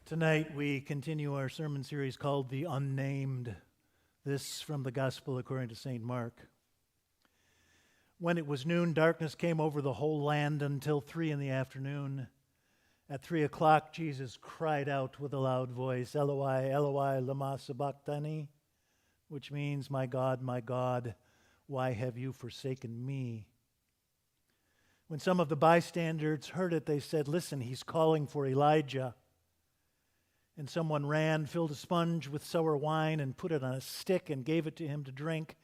Tonight we continue our sermon series called The Unnamed. This from the Gospel according to St. Mark. When it was noon, darkness came over the whole land until 3 p.m. At 3 o'clock, Jesus cried out with a loud voice, Eloi, Eloi, lama sabachthani, which means, my God, why have you forsaken me? When some of the bystanders heard it, they said, listen, he's calling for Elijah. And someone ran, filled a sponge with sour wine, and put it on a stick and gave it to him to drink,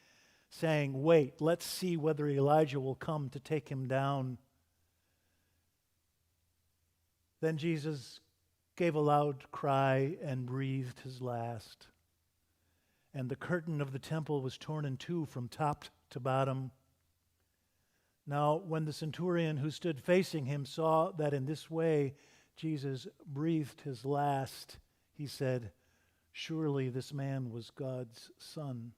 saying, wait, let's see whether Elijah will come to take him down. Then Jesus gave a loud cry and breathed his last. And the curtain of the temple was torn in two from top to bottom. Now, when the centurion who stood facing him saw that in this way Jesus breathed his last, he said, surely this man was God's son.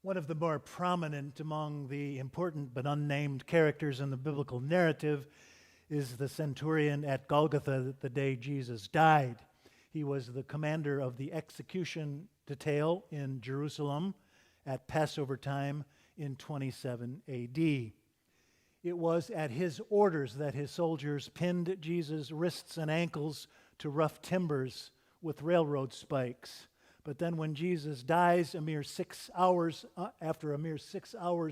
One of the more prominent among the important but unnamed characters in the biblical narrative is the centurion at Golgotha the day Jesus died. He was the commander of the execution detail in Jerusalem at Passover time in 27 AD. It was at his orders that his soldiers pinned Jesus' wrists and ankles to rough timbers with railroad spikes. But then when Jesus dies after a mere 6 hours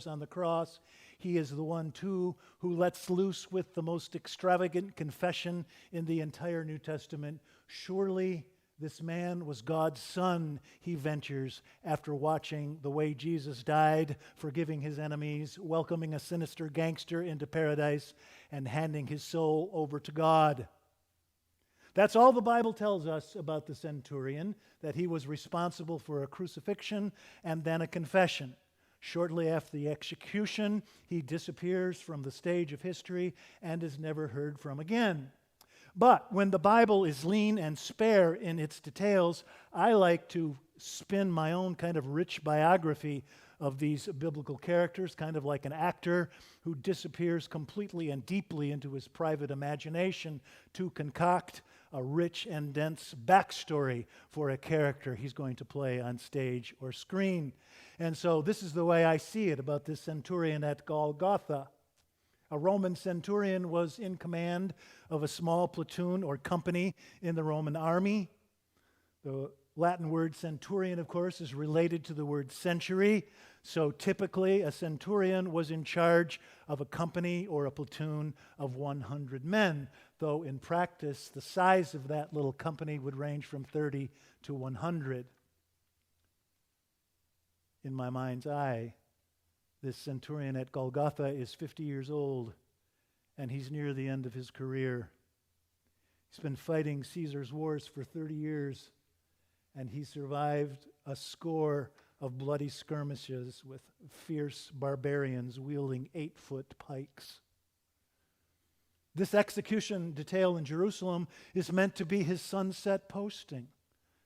on the cross, he is the one too who lets loose with the most extravagant confession in the entire New Testament. Surely this man was God's son, he ventures, after watching the way Jesus died, forgiving his enemies, welcoming a sinister gangster into paradise, and handing his soul over to God. That's all the Bible tells us about the centurion, that he was responsible for a crucifixion and then a confession. Shortly after the execution, he disappears from the stage of history and is never heard from again. But when the Bible is lean and spare in its details, I like to spin my own kind of rich biography of these biblical characters, kind of like an actor who disappears completely and deeply into his private imagination to concoct a rich and dense backstory for a character he's going to play on stage or screen. And so this is the way I see it about this centurion at Golgotha. A Roman centurion was in command of a small platoon or company in the Roman army. The Latin word centurion, of course, is related to the word century. So typically, a centurion was in charge of a company or a platoon of 100 men, though in practice, the size of that little company would range from 30 to 100. In my mind's eye, this centurion at Golgotha is 50 years old, and he's near the end of his career. He's been fighting Caesar's wars for 30 years, and he survived a score of bloody skirmishes with fierce barbarians wielding 8-foot pikes. This execution detail in Jerusalem is meant to be his sunset posting,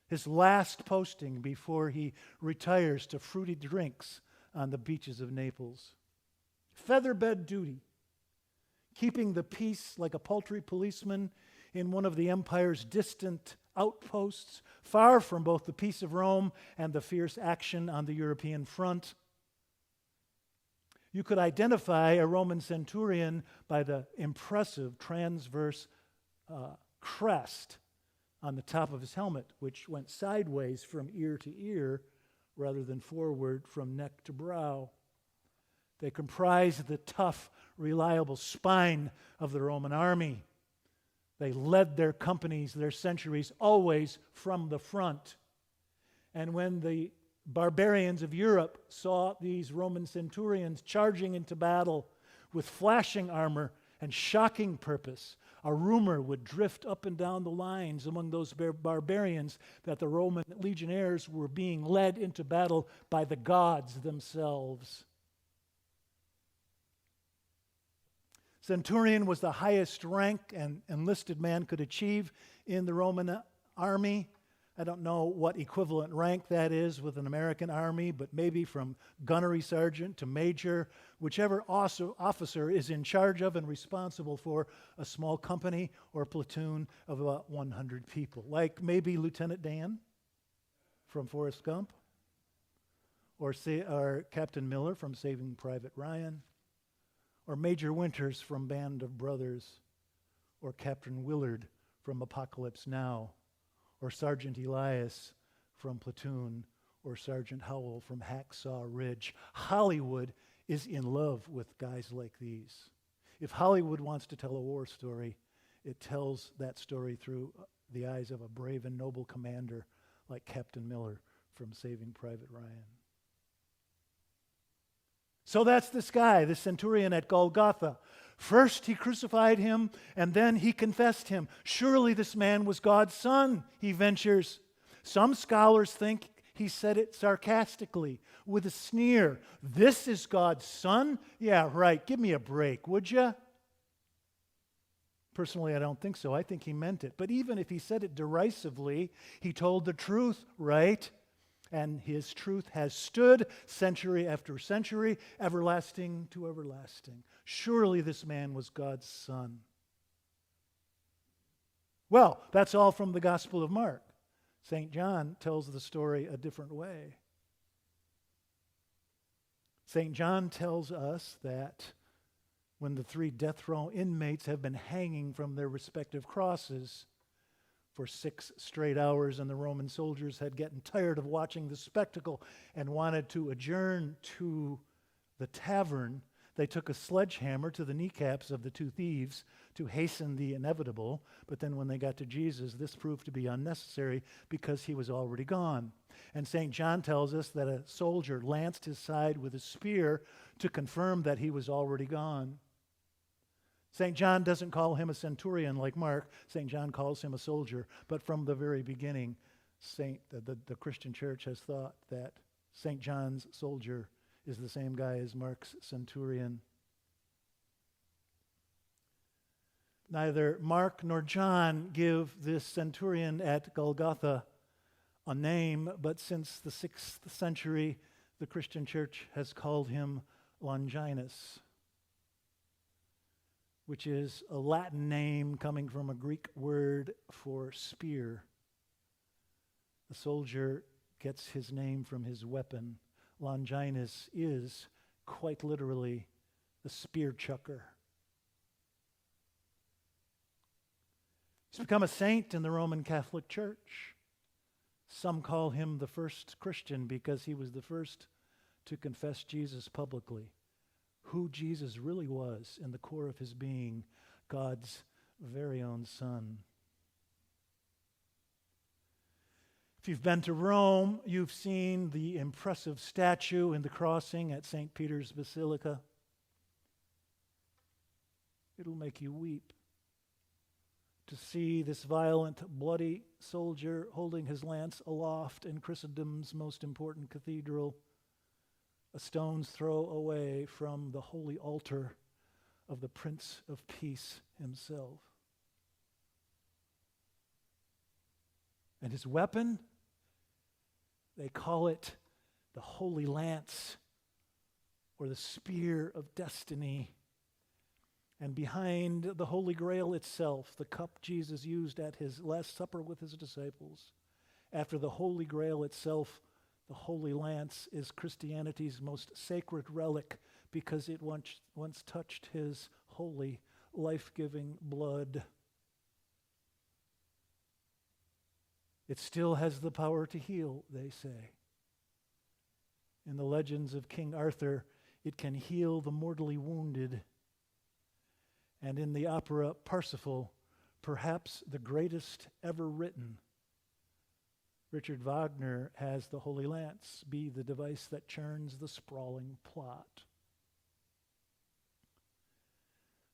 his last posting before he retires to fruity drinks on the beaches of Naples. Featherbed duty, keeping the peace like a paltry policeman in one of the empire's distant outposts, far from both the peace of Rome and the fierce action on the European front. You could identify a Roman centurion by the impressive transverse crest on the top of his helmet, which went sideways from ear to ear rather than forward from neck to brow. They comprise the tough, reliable spine of the Roman army. They led their companies, their centuries, always from the front. And when the barbarians of Europe saw these Roman centurions charging into battle with flashing armor and shocking purpose, a rumor would drift up and down the lines among those barbarians that the Roman legionnaires were being led into battle by the gods themselves. Centurion was the highest rank an enlisted man could achieve in the Roman army. I don't know what equivalent rank that is with an American army, but maybe from gunnery sergeant to major, whichever officer is in charge of and responsible for a small company or platoon of about 100 people. Like maybe Lieutenant Dan from Forrest Gump, or Captain Miller from Saving Private Ryan, or Major Winters from Band of Brothers, or Captain Willard from Apocalypse Now, or Sergeant Elias from Platoon, or Sergeant Howell from Hacksaw Ridge. Hollywood is in love with guys like these. If Hollywood wants to tell a war story, it tells that story through the eyes of a brave and noble commander like Captain Miller from Saving Private Ryan. So that's this guy, this centurion at Golgotha. First he crucified him, and then he confessed him. Surely this man was God's son, he ventures. Some scholars think he said it sarcastically, with a sneer. This is God's son? Yeah, right. Give me a break, would you? Personally, I don't think so. I think he meant it. But even if he said it derisively, he told the truth, right? And his truth has stood century after century, everlasting to everlasting. Surely this man was God's son. Well, that's all from the Gospel of Mark. St. John tells the story a different way. St. John tells us that when the 3 death row inmates have been hanging from their respective crosses for 6 straight hours, and the Roman soldiers had gotten tired of watching the spectacle and wanted to adjourn to the tavern, they took a sledgehammer to the kneecaps of the 2 thieves to hasten the inevitable. But then when they got to Jesus, this proved to be unnecessary because he was already gone. And St. John tells us that a soldier lanced his side with a spear to confirm that he was already gone. St. John doesn't call him a centurion like Mark. St. John calls him a soldier. But from the very beginning, the Christian church has thought that St. John's soldier is the same guy as Mark's centurion. Neither Mark nor John give this centurion at Golgotha a name, but since the 6th century, the Christian church has called him Longinus, which is a Latin name coming from a Greek word for spear. The soldier gets his name from his weapon. Longinus is, quite literally, the spear chucker. He's become a saint in the Roman Catholic Church. Some call him the first Christian because he was the first to confess Jesus publicly. Who Jesus really was in the core of his being, God's very own Son. If you've been to Rome, you've seen the impressive statue in the crossing at St. Peter's Basilica. It'll make you weep to see this violent, bloody soldier holding his lance aloft in Christendom's most important cathedral, a stone's throw away from the holy altar of the Prince of Peace himself. And his weapon, they call it the Holy Lance or the Spear of Destiny. And behind the Holy Grail itself, the cup Jesus used at his Last Supper with his disciples, after the Holy Grail itself, the Holy Lance is Christianity's most sacred relic because it once touched his holy, life-giving blood. It still has the power to heal, they say. In the legends of King Arthur, it can heal the mortally wounded. And in the opera Parsifal, perhaps the greatest ever written, Richard Wagner has the Holy Lance be the device that churns the sprawling plot.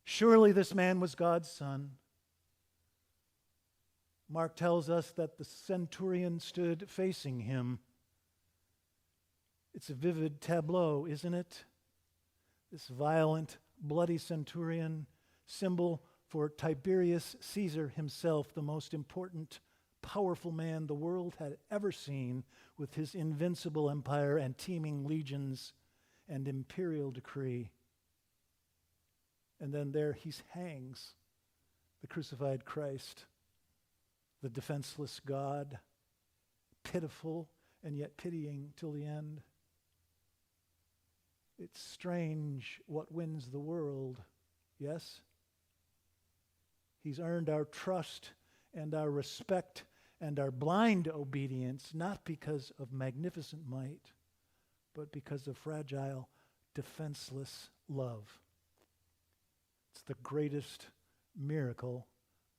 Surely this man was God's Son. Mark tells us that the centurion stood facing him. It's a vivid tableau, isn't it? This violent, bloody centurion, symbol for Tiberius Caesar himself, the most important, powerful man the world had ever seen, with his invincible empire and teeming legions and imperial decree. And then there he hangs, the crucified Christ, the defenseless God, pitiful and yet pitying till the end. It's strange what wins the world, yes? He's earned our trust and our respect and our blind obedience, not because of magnificent might, but because of fragile, defenseless love. It's the greatest miracle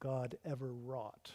God ever wrought.